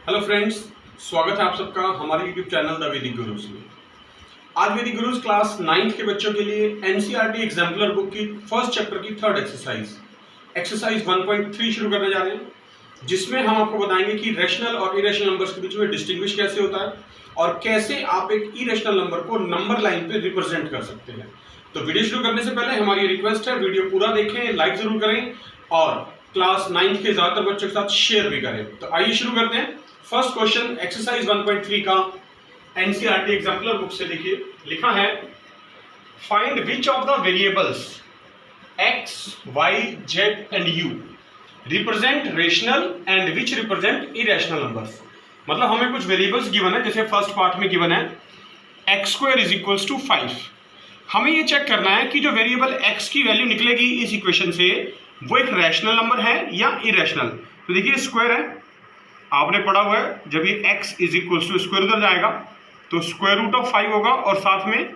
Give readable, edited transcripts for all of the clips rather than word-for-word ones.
Hello friends, स्वागत है आप सबका हमारे यूट्यूब चैनल द वैदिक गुरुज में। आज वैदिक गुरुज क्लास 9th के बच्चों के लिए एनसीईआरटी एग्जाम्पलर बुक की फर्स्ट चैप्टर की थर्ड एक्सरसाइज 1.3 शुरू करने जा रहे हैं, जिसमें हम आपको बताएंगे कि रैशनल और इरेशनल नंबर्स के बीच में डिस्टिंग्विश कैसे होता है और कैसे आप एक इरेशनल नंबर को नंबर लाइन पे रिप्रेजेंट कर सकते हैं। तो वीडियो शुरू करने से पहले हमारी रिक्वेस्ट है, वीडियो पूरा देखें, लाइक जरूर करें और क्लास 9th के ज्यादातर बच्चों के साथ शेयर भी करें। तो आइए शुरू करते हैं। फर्स्ट क्वेश्चन एक्सरसाइज 1.3 का एनसीईआरटी एग्जाम्पलर बुक से देखिए, लिखा है find which of the variables x, y, z and u represent rational and which represent irrational numbers. मतलब हमें कुछ वेरिएबल्स गिवन है, जैसे फर्स्ट पार्ट में गिवन है x² = 5। हमें ये चेक करना है कि जो वेरिएबल x की वैल्यू निकलेगी इस इक्वेशन से वो एक रैशनल नंबर है या इरेशनल। तो देखिए स्क्वायर है, आपने पढ़ा हुआ है, जब ये x = स्क्वायर उधर जाएगा तो स्क्वायर रूट ऑफ 5 होगा और साथ में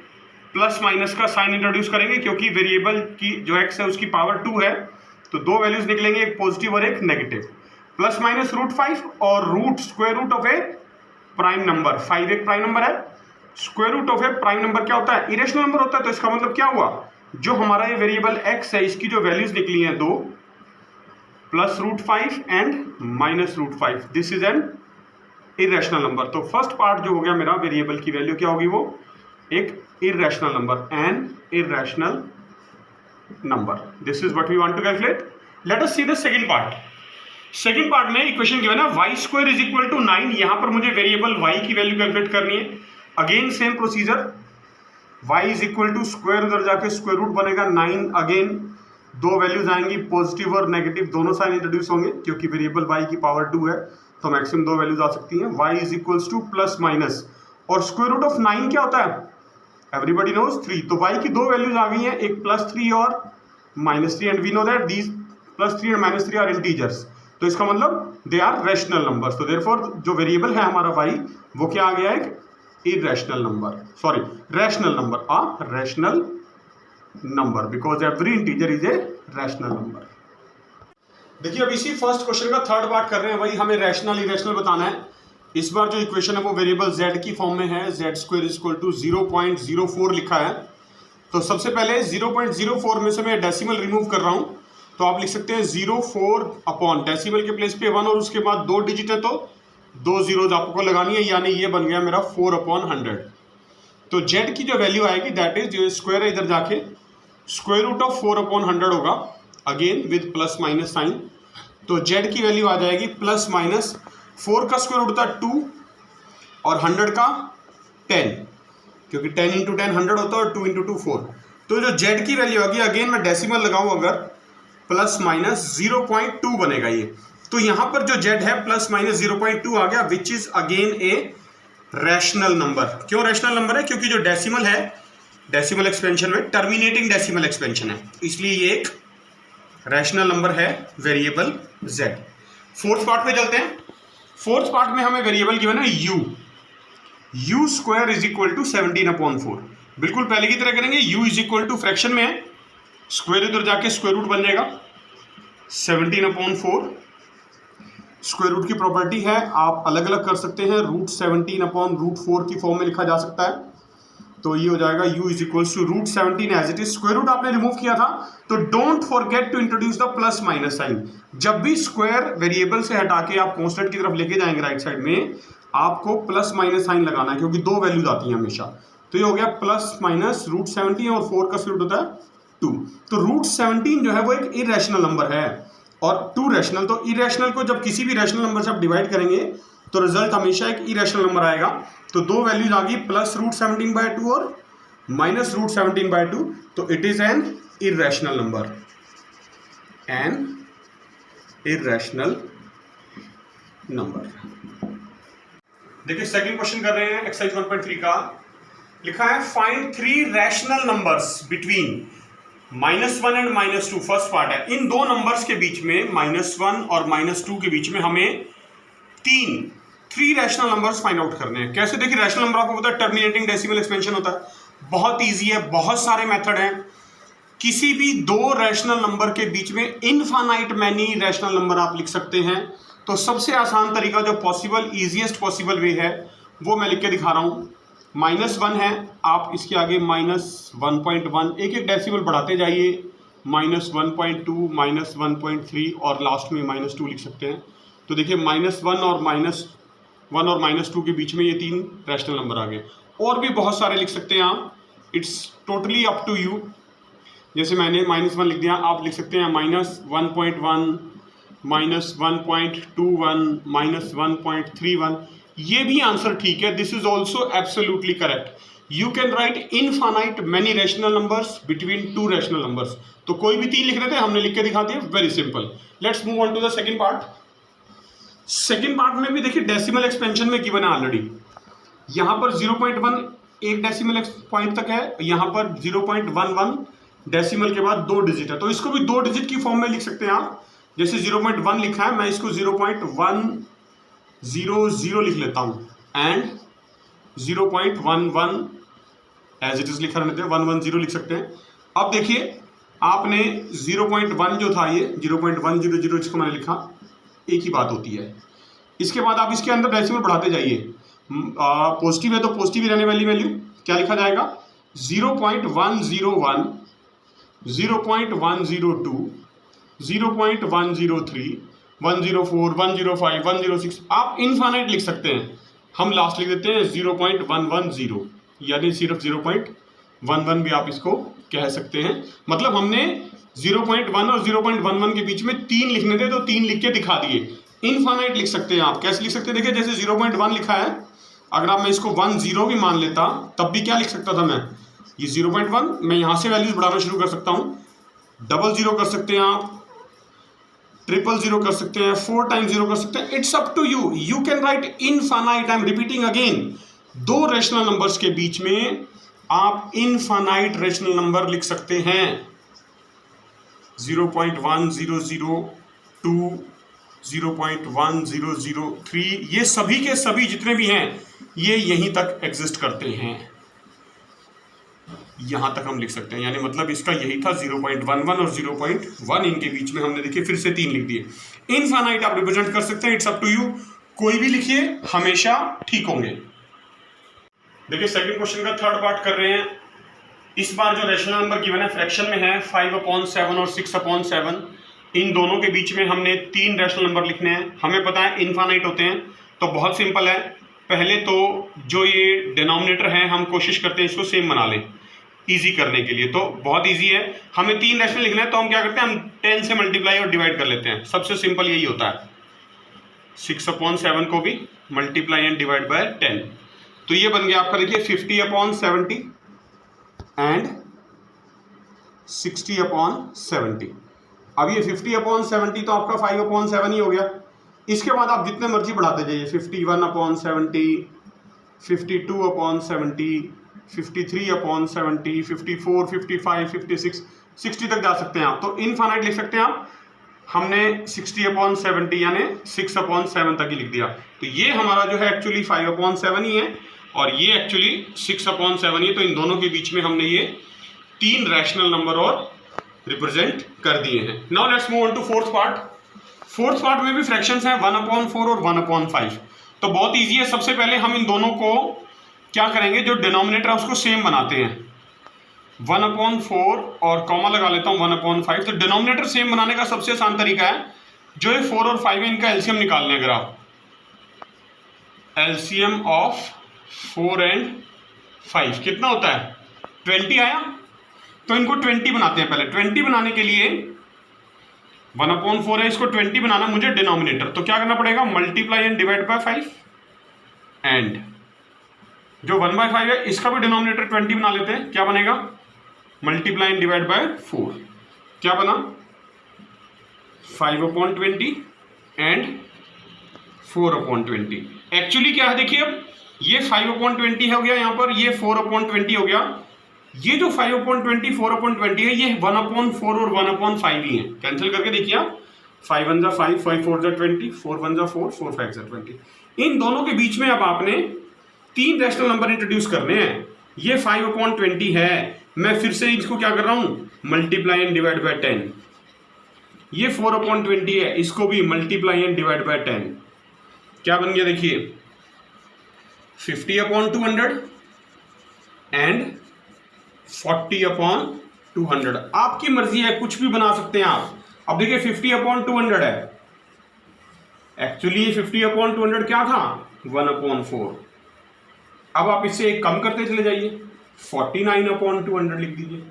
प्लस माइनस का साइन इंट्रोड्यूस करेंगे, क्योंकि वेरिएबल की जो x है उसकी पावर 2 है, तो दो वैल्यूज निकलेंगे, एक पॉजिटिव और एक नेगेटिव। प्लस माइनस √5 और root square root of A prime number. 5 एक प्राइम नंबर है, square root of A prime number क्या होता है? इरेशनल नंबर होता है। तो इसका मतलब क्या हुआ, जो हमारा ये वेरिएबल x है इसकी जो वैल्यूज निकली हैं 2 plus √5 and minus √5, this is an irrational number. तो फर्स्ट पार्ट जो हो गया मेरा, वेरिएबल की वैल्यू क्या होगी, वो एक irrational number, an irrational number. This is what we want to calculate. Let us see the second part. Second part में इक्वेशन गिवन है y² = 9। यहां पर मुझे वेरिएबल y की वैल्यू कैलकुलेट करनी है। Again same procedure, y = square, उधर जाके स्क्वायर रूट बनेगा 9। अगेन दो वैल्यूज आएंगी, पॉजिटिव और नेगेटिव, दोनों साइन इंट्रोड्यूस होंगे, क्योंकि वेरिएबल y की पावर 2 है तो मैक्सिमम दो वैल्यूज आ सकती हैं। y = प्लस माइनस, और स्क्वायर रूट ऑफ 9 क्या होता है, एवरीबॉडी नोज 3। तो y की दो वैल्यूज आ गई हैं, एक +3 और -3, and we know that these +3 और -3 आर इंटीजर्स। तो इसका मतलब दे आर रैशनल नंबर्स। तो देयरफॉर जो वेरिएबल है हमारा y वो क्या आ गया, एक irrational number, sorry, rational number, a rational number, because every integer is a rational number। देखिए अब इसी फर्स्ट क्वेश्चन का थर्ड पार्ट कर रहे हैं, वही हमें रैशनल इरेशनल बताना है। इस बार जो इक्वेशन है वो वेरिएबल z की फॉर्म में है, z² = 0.04 लिखा है। तो सबसे पहले 0.04 में से मैं डेसिमल रिमूव कर रहा हूं, तो आप लिख सकते हैं 0.4 अपॉन डेसिमल के प्लेस पे 1 और उसके बाद 2 डिजिट है तो 2 zeros आपको लगानी है, यानी ये बन गया मेरा 4/100। तो z की जो वैल्यू आएगी दैट इज, जो स्क्वायर है इधर जाके स्क्वायर रूट ऑफ 4/100 होगा, again with plus minus sign. तो z की वैल्यू आ जाएगी प्लस माइनस 4 का स्क्वायर रूट होता है 2 और 100 का 10, क्योंकि 10 × 10 100 होता है और 2 × 2 4। तो जो z की वैल्यू होगी, अगेन मैं डेसिमल लगाऊं अगर, प्लस माइनस 0.2 बनेगा ये। तो यहां पर जो z है प्लस माइनस 0.2 आ गया, which is again a rational number. क्यों रैशनल नंबर है? क्योंकि जो डेसिमल है, डेसिमल एक्सपेंशन में टर्मिनेटिंग डेसिमल एक्सपेंशन है, इसलिए ये एक रैशनल नंबर है, वेरिएबल z। फोर्थ पार्ट पे चलते हैं। फोर्थ पार्ट में हमें वेरिएबल गिवन है u² = 17/4। बिल्कुल पहले की तरह करेंगे, u = फ्रैक्शन में है, स्क्वायर इधर जाके स्क्वायर रूट बन जाएगा 17/4। स्क्वायर रूट की प्रॉपर्टी है, आप अलग अलग कर सकते हैं, √17/√4 की फॉर्म में लिखा जा सकता है। तो ये हो जाएगा u = √17 as it is. Square root आपने रिमूव किया था, तो don't forget to introduce the plus minus sign. जब भी स्क्वायर वेरिएबल से हटा के आप कांस्टेंट की तरफ लेके जाएंगे राइट साइड में, आपको प्लस माइनस साइन लगाना है, क्योंकि दो वैल्यूज आती हैं हमेशा। तो ये हो गया प्लस माइनस √17 और 4 का स्क्वायर रूट होता है 2। तो √17 जो है वो एक इरेशनल नंबर है और 2 रैशनल। तो इरेशनल को जब किसी भी रैशनल नंबर से आप डिवाइड करेंगे तो रिजल्ट हमेशा एक इरेशनल नंबर आएगा। तो दो वैल्यूज आ गई, प्लस √17/2 और माइनस √17/2, तो it is an irrational number, an irrational number. देखिए सेकंड क्वेश्चन कर रहे हैं एक्सरसाइज 1.3 का, लिखा है find 3 rational numbers between -1 and -2। First part है, इन दो नंबर्स के बीच में, -1 और -2 के बीच में हमें 3 रैशनल नंबर्स फाइंड आउट करने हैं। कैसे? देखिए रैशनल नंबर आपको पता है टर्मिनेटिंग डेसिमल एक्सपेंशन होता है, बहुत इजी है, बहुत सारे मेथड हैं। किसी भी दो रैशनल नंबर के बीच में इनफाइनाइट मैनी रैशनल नंबर आप लिख सकते हैं, तो सबसे आसान तरीका जो पॉसिबल ईजिएस्ट पॉसिबल वे है वो मैं लिख के दिखा रहा हूँ। -1 है, आप इसके आगे -1.1 एक एक डेसिमल बढ़ाते जाइए, -1.2 -1.3 और लास्ट में -2 लिख सकते हैं। तो देखिए -1 और -2 के बीच में ये 3 रैशनल नंबर आ गए। और भी बहुत सारे लिख सकते हैं आप, it's totally up to you. जैसे मैंने -1 लिख दिया, आप लिख सकते हैं -1.1 -1.21 -1.31। ये भी आंसर ठीक है, this is also absolutely correct. You can write infinite many rational numbers between 2 rational numbers. तो कोई भी 3 लिख रहे थे, हमने लिख के दिखा दिया, very simple. Let's move on to the second part. Second part में भी देखिए डेसिमल एक्सपेंशन में गिवन है ऑलरेडी। यहां पर 0.1 एक डेसिमल पॉइंट तक है, यहां पर 0.11 डेसिमल के बाद 2 डिजिट है, तो इसको भी 2 डिजिट की फॉर्म में लिख सकते हैं आप। जैसे 0.1 लिखा है, मैं इसको 0.100 लिख लेता हूं एंड 0.11 एज इट इज लिखा रहने दें, 110 लिख सकते हैं। अब देखिए आपने 0.1 जो था, ये 0.100 जिसको मैंने लिखा, एक ही बात होती है। इसके बाद आप इसके अंदर डेसिमल बढ़ाते जाइए, पॉजिटिव है तो पॉजिटिव ही रहने वाली वैल्यू क्या लिखा जाएगा, 0.101 0.102 0.103 104 105 106 आप इनफाइनाइट लिख सकते हैं। हम लास्ट लिख देते हैं 0.110, यानी सिर्फ 0.11 भी आप इसको कह सकते हैं। मतलब हमने 0.1 और 0.11 के बीच में 3 लिखने थे, तो 3 लिख के दिखा दिए। इनफाइनाइट लिख सकते हैं आप, कैसे लिख सकते हैं, देखिए जैसे 0.1 लिखा है, अगर आप मैं इसको 10 भी मान लेता तब भी क्या लिख सकता था मैं, ये 0.1, मैं यहां से वैल्यूज बढ़ाना शुरू कर सकता हूं, 00 कर सकते हैं आप, 000 कर सकते हैं, 4 टाइम्स 0 कर सकते हैं। It's up to you, you can write infinite. I am repeating again, 2 rational numbers के बीच में आप इनफाइनाइट रैशनल नंबर लिख सकते हैं। 0.1002 0.1003 ये सभी के सभी जितने भी हैं ये यहीं तक एग्जिस्ट करते हैं, यहां तक हम लिख सकते हैं। यानी मतलब इसका यही था 0.11 और 0.1, इनके बीच में हमने देखिए फिर से 3 लिख दिए। इनफाइनाइट आप रिप्रेजेंट कर सकते हैं, इट्स अप टू यू, कोई भी लिखिए हमेशा ठीक होंगे। देखिए सेकंड क्वेश्चन का थर्ड पार्ट कर रहे हैं। इस बार जो रैशनल नंबर गिवन है फ्रैक्शन में है 5/7 और 6/7। इन दोनों के बीच में हमने 3 रैशनल नंबर लिखने हैं। हमें पता है इनफाइनाइट होते हैं, तो बहुत सिंपल है। पहले तो जो ये डिनोमिनेटर है हम कोशिश करते हैं इसको सेम बना लें इजी करने के लिए, तो बहुत इजी है। हमें 3 रैशनल लिखना है तो हम क्या करते हैं, हम 10 से मल्टीप्लाई और डिवाइड कर लेते हैं। सबसे सिंपल यही होता है। 6/7 को भी मल्टीप्लाई एंड डिवाइड बाय 10, तो ये बन गया आपका देखिए 50/70 एंड 60/70। अब ये 50/70 तो आपका 5/7 ही हो गया। इसके बाद आप जितने मर्जी बढ़ाते जाइए, 51/70 52/70 53/70 54 55 56 60 तक जा सकते हैं आप। तो इनफाइनाइट लिख सकते हैं आप। हमने 60/70 यानी 6/7 तक ही लिख दिया। तो ये हमारा जो है एक्चुअली 5/7 ही है और ये एक्चुअली 6/7 ही है। तो इन दोनों के बीच में हमने ये 3 रैशनल नंबर और रिप्रेजेंट कर दिए हैं। Now let's move on to fourth part. Fourth part में भी फ्रैक्शंस हैं 1/4 और 1/5। तो बहुत इजी है। सबसे पहले हम इन दोनों को क्या करेंगे, जो डिनोमिनेटर है उसको सेम बनाते हैं। 1/4 और कॉमा लगा लेता हूं 1/5। तो डिनोमिनेटर सेम बनाने का सबसे आसान तरीका है, जो ये 4 और 5 है इनका एलसीएम निकालने। अगर आप एलसीएम ऑफ 4 एंड 5 कितना होता है, 20 आया। तो इनको 20 बनाते हैं। पहले 20 बनाने के लिए 1/4 है, इसको 20 बनाना मुझे डिनोमिनेटर, तो क्या करना पड़ेगा, multiply and divide by 5 and जो 1/5 है इसका भी डिनोमिनेटर 20 बना लेते हैं। क्या बनेगा, मल्टीप्लाई एंड डिवाइड बाय 4। क्या बना 5/20 एंड 4/20। एक्चुअली क्या है देखिए, अब ये 5/20 हो गया, यहां पर ये 4/20 हो गया। ये जो 5/20 4/20 है ये 1/4 और 1/5 ही है। कैंसिल करके देखिए आप, 5 1 जा 5 5 4 जा 20 4 1 जा 4 4 5 जा 20। इन दोनों के बीच में अब आपने 3 रैशनल नंबर इंट्रोड्यूस करने हैं। ये 5/20 है, मैं फिर से इसको क्या कर रहा हूं, मल्टीप्लाई एंड डिवाइड बाय 10। ये 4/20 है, इसको भी मल्टीप्लाई एंड डिवाइड बाय 10, क्या बन गया देखिए 50/200 एंड 40/200। आपकी मर्जी है, कुछ भी बना सकते हैं आप। अब देखिए 50/200 है, एक्चुअली 50/200 क्या था 1/4। अब आप इससे एक कम करते चले जाइए, 49/200 लिख दीजिए,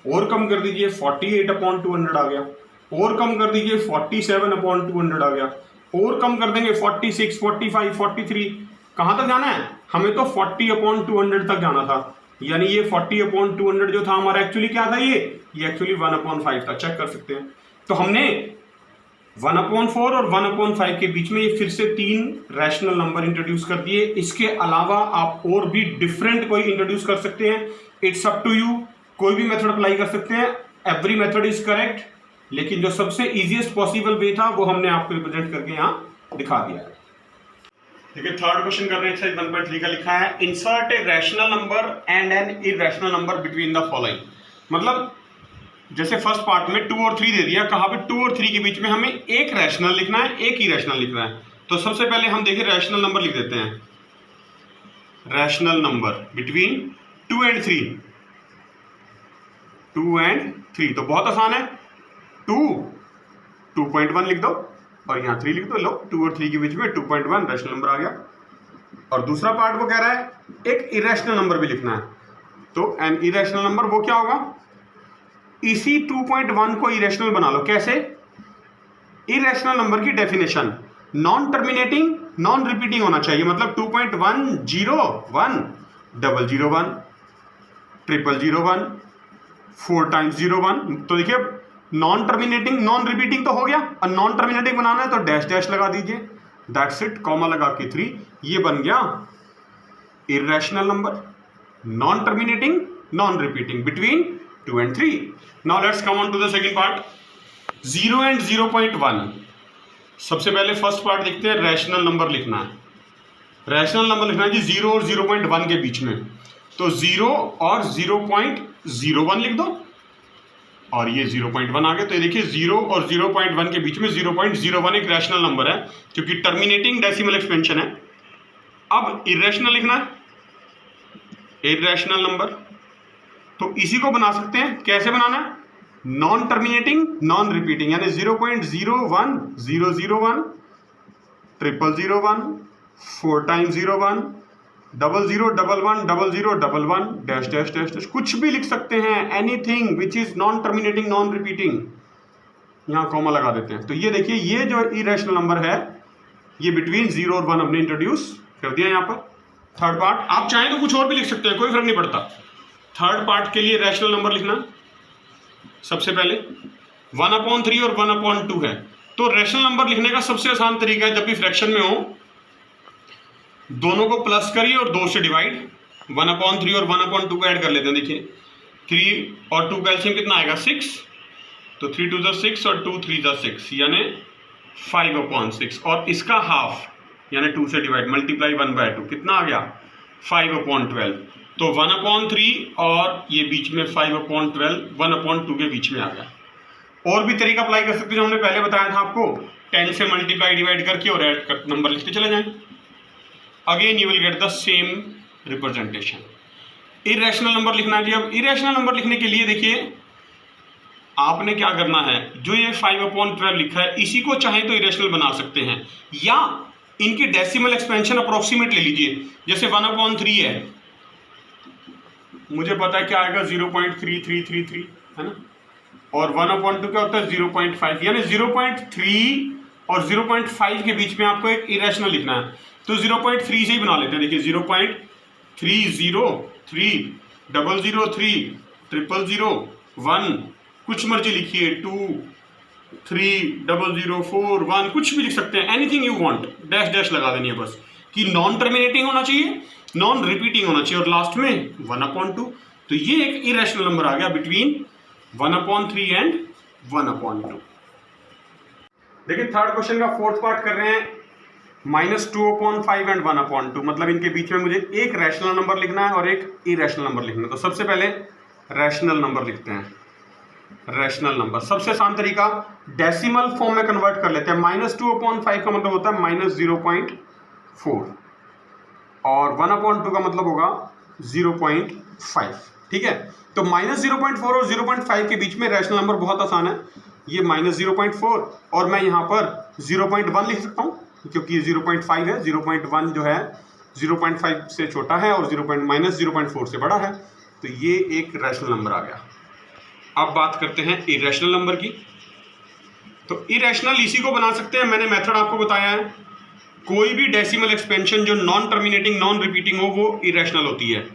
और कम कर दीजिए 48/200 आ गया, और कम कर दीजिए 47/200 आ गया, और कम कर देंगे 46, 45, 43। कहां तक जाना है हमें? तो 40/200 तक जाना था। यानी ये 40/200 जो था हमारा एक्चुअली क्या था, ये एक्चुअली 1/5 था। चेक कर सकते हैं। तो हमने 1/4 और 1/5 के बीच में ये फिर से 3 रैशनल नंबर इंट्रोड्यूस कर दिए। इसके अलावा आप और भी डिफरेंट कोई इंट्रोड्यूस कर सकते हैं, इट्स अप टू यू। कोई भी मेथड अप्लाई कर सकते हैं, एवरी मेथड इज करेक्ट, लेकिन जो सबसे इजीएस्ट पॉसिबल वे था वो हमने आपको रिप्रेजेंट करके यहां दिखा दिया है। देखिए थर्ड क्वेश्चन कर रहे हैं, एक्सरसाइज 1.3 का लिखा है insert a rational number and N irrational number between the following. मतलब जैसे फर्स्ट पार्ट में 2 और 3 दे दिया, कहां पे 2 और 3 के बीच में हमें एक रैशनल लिखना है, एक इरेशनल लिखना है। तो सबसे पहले हम देखिए रैशनल नंबर लिख देते हैं, rational number between 2 and 3, 2 and 3। तो बहुत आसान है, 2.1 लिख दो और यहाँ 3 लिख दो। लो 2 और 3 के बीच में 2.1 रैशनल नंबर आ गया। और दूसरा पार्ट वो कह रहा है एक इरेशनल नंबर भी लिखना है, तो एन इरेशनल नंबर वो क्या होगा, इसी 2.1 को इरेशनल बना लो। कैसे? इरेशनल नंबर की definition non terminating non repeating होना चाहिए। मतलब 2.1 0 1 0 0 1 0 0 1 4 times 0 1। तो देखिए नॉन टर्मिनेटिंग नॉन रिपीटिंग तो हो गया, और नॉन टर्मिनेटिंग बनाना है तो डैश डैश लगा दीजिए, दैट्स इट, कॉमा लगा के 3। ये बन गया irrational number, non terminating non repeating between 2 and 3। Now let's come on to the second part, 0 and 0.1। सबसे पहले फर्स्ट पार्ट देखते हैं, रैशनल नंबर लिखना है। रैशनल नंबर लिखना है जी 0 और 0.1 के बीच में। तो 0 और 0.01 लिख दो, और ये 0.1 आ गया। तो ये देखिए 0 और 0.1 के बीच में 0.01 एक रैशनल नंबर है, क्योंकि टर्मिनेटिंग डेसिमल एक्सपेंशन है। अब इरेशनल लिखना है, इरेशनल नंबर, तो इसी को बना सकते हैं। कैसे बनाना है? नॉन टर्मिनेटिंग नॉन रिपीटिंग, यानी 0.01 0 0 1 0 0 1 4 times 0 1 0 0 1 1 0 0 1 1 dash dash dash dash, कुछ भी लिख सकते हैं, anything which is non terminating non repeating. यहां कॉमा लगा देते हैं। तो ये देखिए ये जो इरेशनल नंबर है ये बिटवीन 0 और 1 हमने इंट्रोड्यूस कर दिया यहां पर। थर्ड पार्ट आप चाहें तो कुछ और भी लिख सकते हैं, कोई फर्क नहीं पड़ता। थर्ड पार्ट के लिए रैशनल नंबर लिखना, सबसे पहले 1/3 और 1/2 है। तो रैशनल नंबर लिखने का सबसे आसान तरीका है, जब भी फ्रैक्शन में हो दोनों को प्लस करिए और 2 से डिवाइड, 1/3 और 1/2 को ऐड कर लेते हैं। देखिए 3 और 2 का एलसीएम कितना आएगा 6, तो 3 2 जा 6 और 2 3 जा 6, यानी 5/6। और इसका हाफ यानी 2 से डिवाइड, मल्टीप्लाई 1/2, कितना आ गया 5/12। तो 1/3 और ये बीच में 5/12 1/2 के बीच में आ गया। और भी तरीका अप्लाई कर सकते हैं जो हमने पहले बताया था आपको, 10 से मल्टीप्लाई डिवाइड करके और ऐड कर नंबर लिखते चले जाएं। Again you will get the same representation. Irrational number लिखना है जी। अब इरेशनल नंबर लिखने के लिए देखिए आपने क्या करना है, जो ये 5/12 लिखा है इसी को चाहे तो इरेशनल बना सकते हैं, या इनकी डेसिमल एक्सपेंशन अप्रोक्सीमेट ले लीजिए। जैसे 1/3 है, मुझे पता है क्या आएगा 0.3333, है ना, और 1/2 क्या होता है 0.5, यानी 0.3 और 0.5 के बीच में आपको एक इरेशनल लिखना है। तो 0.3 से ही बना लेते हैं। देखिए 0.303 003 000 1, कुछ मर्जी लिखिए, 2 3 0 0 4 1, कुछ भी लिख सकते हैं, anything you want, dash dash लगा देनी है बस, कि नॉन टर्मिनेटिंग होना चाहिए नॉन रिपीटिंग होना चाहिए, और लास्ट में 1/2। तो ये एक इरेशनल नंबर आ गया बिटवीन 1/3 एंड 1/2। देखिए थर्ड क्वेश्चन का फोर्थ पार्ट कर रहे हैं, -2/5 एंड 1/2। मतलब इनके बीच में मुझे एक रैशनल नंबर लिखना है और एक इरेशनल नंबर लिखना है। तो सबसे पहले रैशनल नंबर लिखते हैं। रैशनल नंबर सबसे आसान तरीका, डेसिमल फॉर्म में कन्वर्ट कर लेते हैं। -2/5 का मतलब होता है -0.4 और 1/2 का मतलब होगा 0.5। ठीक है, तो -0.4 और 0.5 के बीच में रैशनल नंबर बहुत आसान है। ये -0.4 और मैं यहाँ पर 0.1 लिख सकता हूँ क्योंकि ये 0.5 है। 0.1 जो है 0.5 से छोटा है और -0.4 से बड़ा है, तो ये एक रैशनल नंबर आ गया। अब बात करते हैं इरेशनल नंबर की। तो इरेशनल इसी को बना सकते हैं, मैंने मेथड आपको बताया है। कोई भी डेसिमल एक्सपेंशन जो नॉन टर्मिनेटिंग नॉन रिपीटिंग हो वो इरेशनल होती है।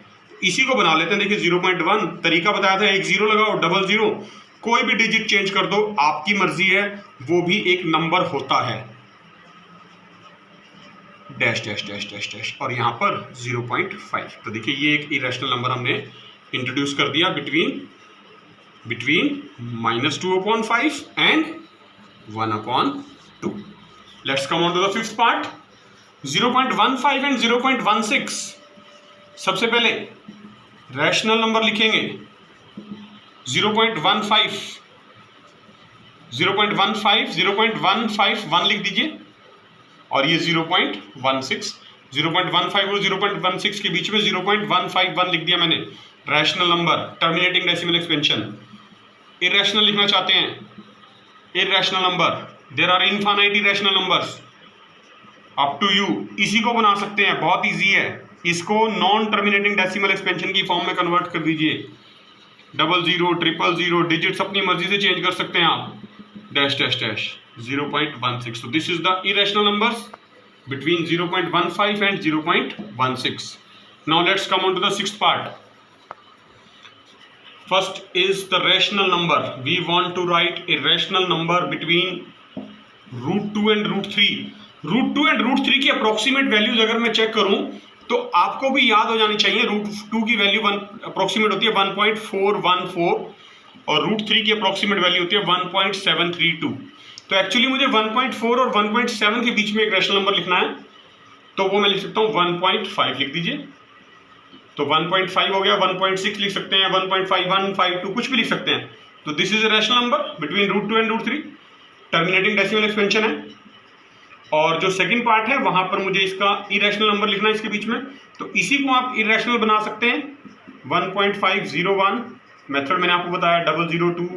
इसी को बना लेते हैं। देखिए 0.1 तरीका बताया था, एक 0 लगाओ, डबल 0, कोई भी डिजिट चेंज कर दो, आपकी मर्जी है, वो भी एक नंबर होता है। Dash dash dash dash dash और यहाँ पर 0.5। तो देखिए ये एक इरेशनल नंबर हमने इंट्रोड्यूस कर दिया between -2/5 and 1/2. Let's come on to the fifth part. 0.15 and 0.16. सबसे पहले रैशनल नंबर लिखेंगे 0.15 1 लिख दीजिए और ये 0.16। 0.15 और 0.16 के बीच में 0.151 लिख दिया मैंने। Rational number, terminating decimal expansion. Irrational लिखना चाहते हैं, irrational number, there are infinite irrational numbers up to you. इसी को बना सकते हैं, बहुत इजी है। इसको नॉन टर्मिनेटिंग डेसिमल एक्सपेंशन की फॉर्म में कन्वर्ट कर दीजिए। 00, 000 डिजिट्स अपनी मर्जी से चेंज कर सकते हैं आप। Dash dash dash 0.16। so this is the irrational numbers between 0.15 and 0.16. now let's come on to the sixth part. First is the rational number. We want to write a rational number between √2 and √3. √2 and √3 की approximate values अगर मैं check करूं तो आपको भी याद हो जानी चाहिए। √2 की वैल्यू अप्रोक्सीमेट होती है 1.414 और √3 की अप्रोक्सीमेट वैल्यू होती है 1.732। तो एक्चुअली मुझे 1.4 और 1.7 के बीच में एक रैशनल नंबर लिखना है, तो वो मैं लिख सकता हूँ 1.5 लिख दीजिए। तो 1.5 हो गया, 1.6 लिख सकते हैं, 1.51, 52 कुछ भी लिख सकते हैं। तो this is a rational number between √2 and √3। Terminating decimal expansion है। और जो सेकंड पार्ट है वहां पर मुझे इसका इरेशनल नंबर लिखना है इसके बीच में, तो इसी को आप इरेशनल बना सकते हैं। 1.501 मेथड मैंने आपको बताया, 002,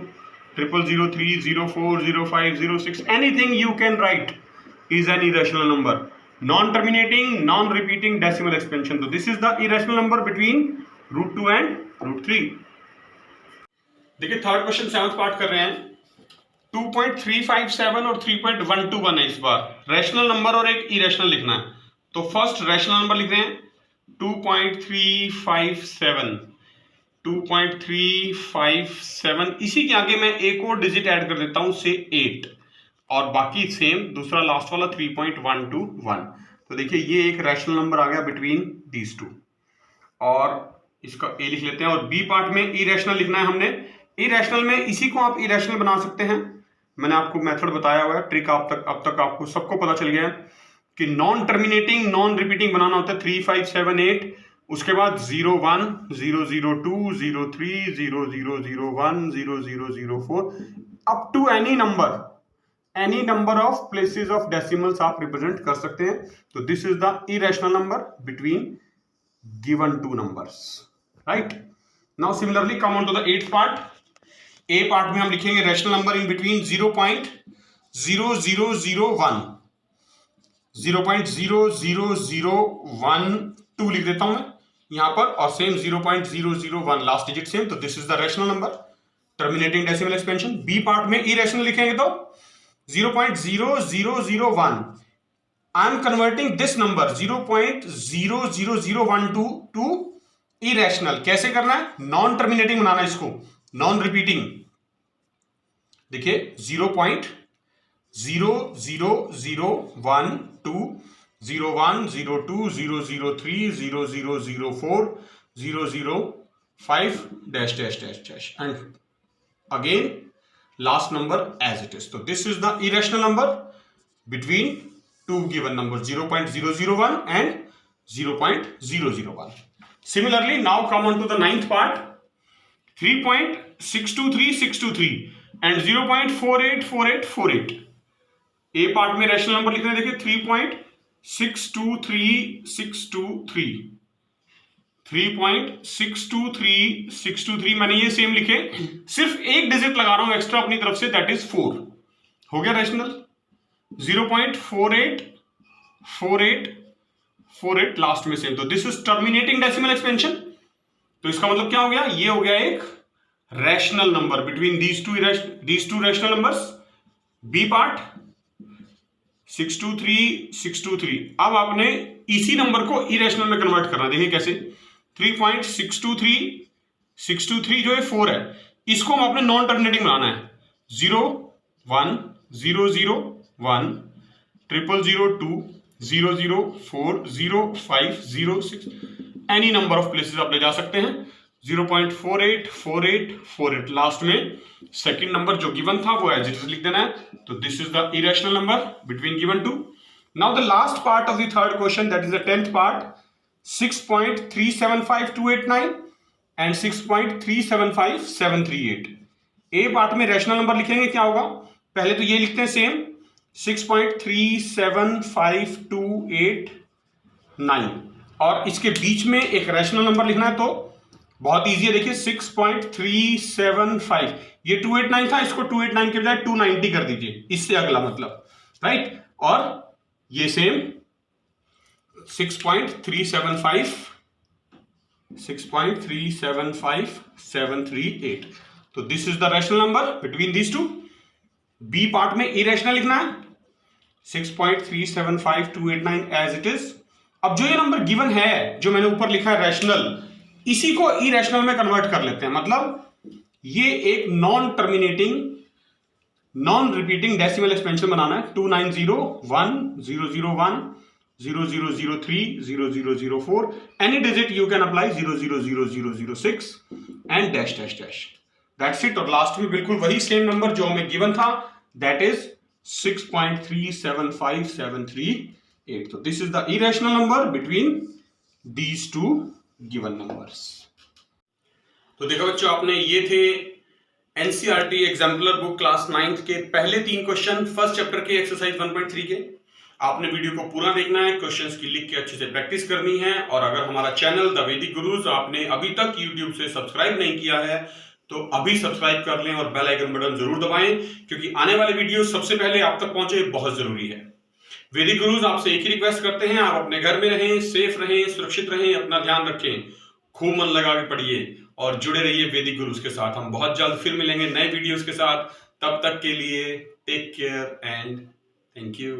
0003, 04, 05, 06, anything you can right is an irrational number. non-terminating, non-repeating decimal expansion. So this is the irrational number between √2 and √3. देखिए थर्ड क्वेश्चन 7th पार्ट कर रहे हैं। 2.357 और 3.121 है इस बार। रैशनल नंबर और एक इरेशनल लिखना है। तो फर्स्ट रैशनल नंबर लिख रहे हैं 2.357। 2.357 इसी के आगे मैं एक और डिजिट ऐड कर देता हूं से 8 और बाकी सेम दूसरा लास्ट वाला 3.121। तो देखिए ये एक रैशनल नंबर आ गया बिटवीन दीज टू और इसका ए लिख लेते हैं। और बी पार्ट में इरेशनल लिखना है हमने। इरेशनल में इसी को आप इरेशनल बना सकते हैं। मैंने आपको मेथड बताया हुआ है, ट्रिक अब तक आपको सबको पता चल गया है कि नॉन टर्मिनेटिंग नॉन रिपीटिंग बनाना होता है 3, 5, 7, 8, उसके बाद 0, 1, 0, 0, 2, 0, 3, 0, 0, 0, 1, 0, 0, 0, 4 up to any number of places of decimals आप रिप्रेजेंट कर सकते हैं। तो this is the irrational number between given two numbers, right. Now similarly come on to the 8th part. A part में हम लिखेंगे रैशनल नंबर इन बिटवीन 0.00012 0.00012 लिख देता हूं मैं यहां पर और सेम 0.001 लास्ट डिजिट सेम। तो this is the rational number terminating decimal expansion. B part में इरेशनल लिखेंगे तो 0.00001 I am converting this number 0.00012 to irrational। कैसे करना है? नॉन टर्मिनेटिंग बनाना है इसको, नॉन रिपीटिंग। देखिए 0.00012 01, 02, 003, 0004, 005 dash dash dash dash and again last number as it is. So this is the irrational number between two given numbers 0.001 and 0.001. Similarly, now come on to the 9th part. 3.623623 and 0.484848। A part में rational number लिखने देखिए 3.623623 3.623623 मैंने ये same लिखे, सिर्फ एक digit लगा रहा हूं एक्स्ट्रा अपनी तरफ से, दैट इज 4। हो गया रैशनल। 0.484848 लास्ट में सेम, तो this is terminating decimal expansion. तो इसका मतलब क्या हो गया, ये हो गया एक rational number between these two rational numbers. B part 623 अब आपने इसी नंबर को इरेशनल में कन्वर्ट करना। देखिए कैसे, 3.623 जो है 4 है, इसको हम अपने नॉन टर्मिनेटिंग बनाना है। 0 1 0 0 1 0 0 2 0 0 4 0 5 0 6 एनी नंबर ऑफ प्लेसेस आप ले जा सकते हैं। 0.484848 लास्ट में सेकंड नंबर जो गिवन था वो एज इट इज लिख देना है। तो this is the irrational number between given two. Now the last part of the third question, that is the 10th part, 6.375289 and 6.375738। A part में rational number लिखेंगे, क्या होगा, पहले तो ये लिखते हैं सेम 6.375289 और इसके बीच में एक रैशनल नंबर लिखना है। तो बहुत इजी है, देखिए 6.375, ये 289 था, इसको 289 के बजाय 290 कर दीजिए, इससे अगला मतलब, राइट। और ये सेम 6.375,738। तो this is the rational number between these two. B part में इरेशनल लिखना है, 6.375289 एज इट इज। अब जो ये नंबर गिवन है, जो मैंने ऊपर लिखा है रैशनल, इसी को इरेशनल में कन्वर्ट कर लेते हैं। मतलब ये एक non terminating non repeating decimal expansion बनाना है। 2901 001 0003 0004 any digit you can apply 000006 and dash dash dash, that's it. और लास्ट में बिल्कुल वही सेम नंबर जो हमें गिवन था, दैट इज 6.375738। तो this is the irrational number between these to given numbers. तो देखो बच्चों, आपने ये थे NCERT exemplar book class 9th के पहले 3 क्वेश्चन फर्स्ट चैप्टर के एक्सरसाइज 1.3 के। आपने वीडियो को पूरा देखना है, क्वेश्चंस की लिख के अच्छे से प्रैक्टिस करनी है। और अगर हमारा चैनल द वैदिक गुरुज आपने अभी तक यूट्यूब से सब्सक्राइब नहीं किया है तो अभी सब्सक्राइब कर लें और बेल आइकन बटन जरूर दबाएं, क्योंकि आने वाले वीडियो सबसे पहले आप तक पहुंचे, बहुत जरूरी है। वैदिक गुरुज आपसे एक ही रिक्वेस्ट करते हैं, आप अपने घर में रहें, सेफ रहें, सुरक्षित रहें, अपना ध्यान रखें, खूब मन लगा के पढ़िए और जुड़े रहिए वैदिक गुरुज के साथ। हम बहुत जल्द फिर मिलेंगे नए वीडियोस के साथ। तब तक के लिए take care and thank you.